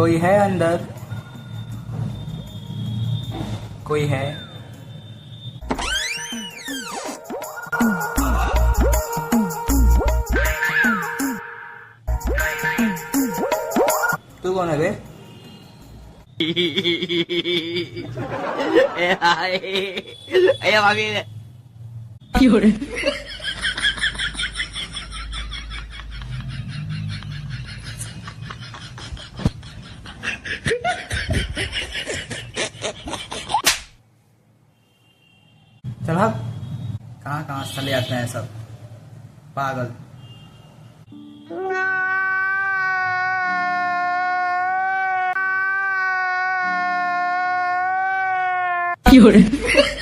कोई है अंदर? कोई है? तू कौन है बे? चल हाँ, कहाँ कहाँ चले जाते हैं सब पागल। Fiore.